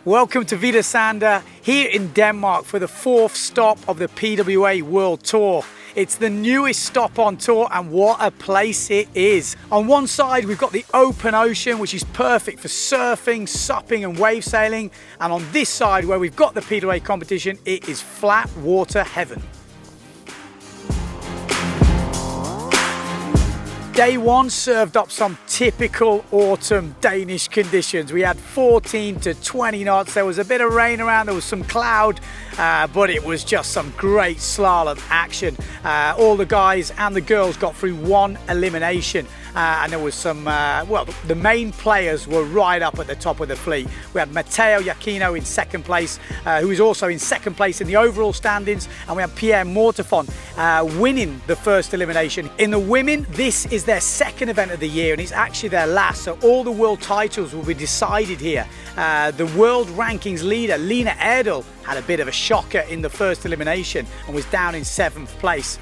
Welcome to Hvide Sande here in Denmark for the fourth stop of the PWA World Tour. It's the newest stop on tour and what a place it is. On one side we've got the open ocean, which is perfect for surfing, supping and wave sailing, and on this side where we've got the PWA competition, it is flat water heaven. Day one served up some typical autumn Danish conditions. We had 14 to 20 knots. There was a bit of rain around, there was some cloud, but it was just some great slalom action. All the guys and the girls got through one elimination. And there was some, the main players were right up at the top of the fleet. We had Matteo Giacchino in second place, who is also in second place in the overall standings, and we had Pierre Mortefon winning the first elimination. In the women, this is their second event of the year, and it's actually their last, so all the world titles will be decided here. The world rankings leader, Lena Erdl, had a bit of a shocker in the first elimination and was down in 7th place.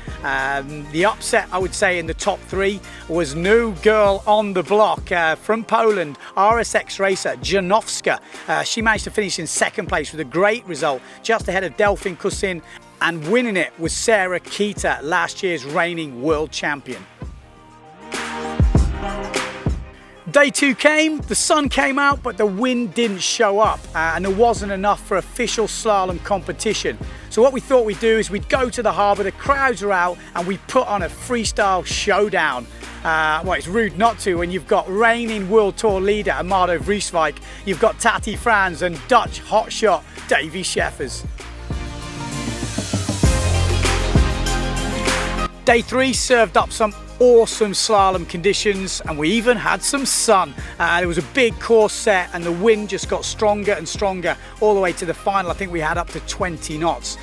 The upset, I would say, in the top three was new girl on the block from Poland, RSX racer Janowska. She managed to finish in second place with a great result, just ahead of Delphine Cousin, and winning it was Sarah Kita, last year's reigning world champion. Day two came, the sun came out, but the wind didn't show up, and there wasn't enough for official slalom competition. So what we thought we'd do is we'd go to the harbour, the crowds are out, and we put on a freestyle showdown. Well, it's rude not to when you've got reigning World Tour leader Amado Vrieswijk, you've got Tati Frans and Dutch hotshot Davy Scheffers. Day three served up some awesome slalom conditions, and we even had some sun. There was a big course set and the wind just got stronger and stronger all the way to the final. I think we had up to 20 knots,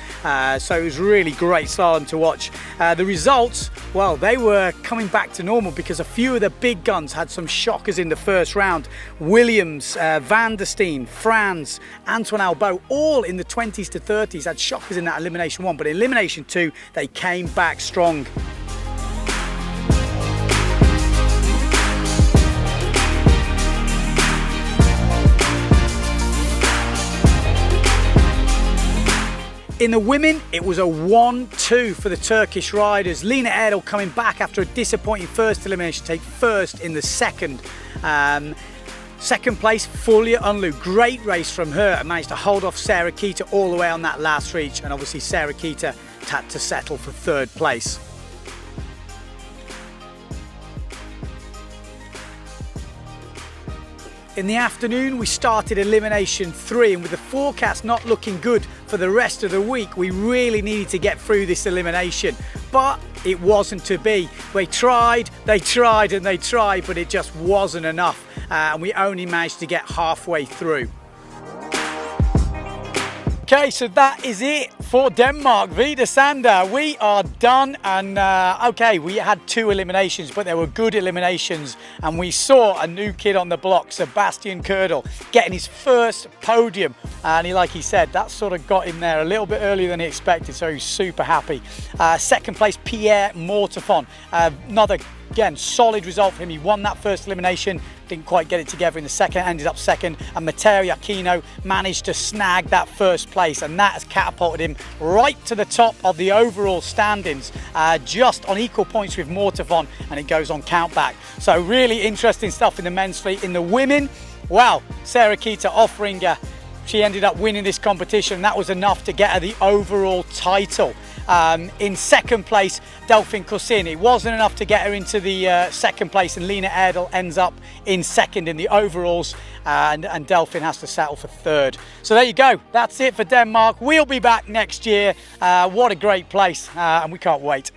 so it was really great slalom to watch. The results, well, they were coming back to normal because a few of the big guns had some shockers in the first round. Williams, Van der Steen, Frans, Antoine Albo, all in the 20s to 30s had shockers in that elimination one, but in elimination two they came back strong. In the women, it was a 1-2 for the Turkish riders. Lena Erdl coming back after a disappointing first elimination to take first in the second. Second place, Fulya Unlu. Great race from her and managed to hold off Sarah Kita all the way on that last reach. And obviously Sarah Kita had to settle for third place. In the afternoon, we started elimination 3, and with the forecast not looking good for the rest of the week, we really needed to get through this elimination, but it wasn't to be. They tried, and they tried, but it just wasn't enough, and we only managed to get halfway through. Okay, so that is it for Denmark, Hvide Sande. We are done, and okay, we had 2 eliminations, but they were good eliminations, and we saw a new kid on the block, Sebastian Kerdel, getting his first podium, and like he said, that sort of got him there a little bit earlier than he expected, so he was super happy. Second place, Pierre Mortefon, another, again, solid result for him. He won that first elimination, didn't quite get it together in the second, ended up second, and Matteo Giacchino managed to snag that first place, and that has catapulted him right to the top of the overall standings, just on equal points with Mortefon, and it goes on countback. So really interesting stuff in the men's fleet. In the women, wow, Sarah Kita offering, she ended up winning this competition. That was enough to get her the overall title. In second place, Delphine Cousin. It wasn't enough to get her into the second place, and Lena Erdl ends up in second in the overalls, and Delphine has to settle for third. So there you go, that's it for Denmark. We'll be back next year. What a great place, and we can't wait.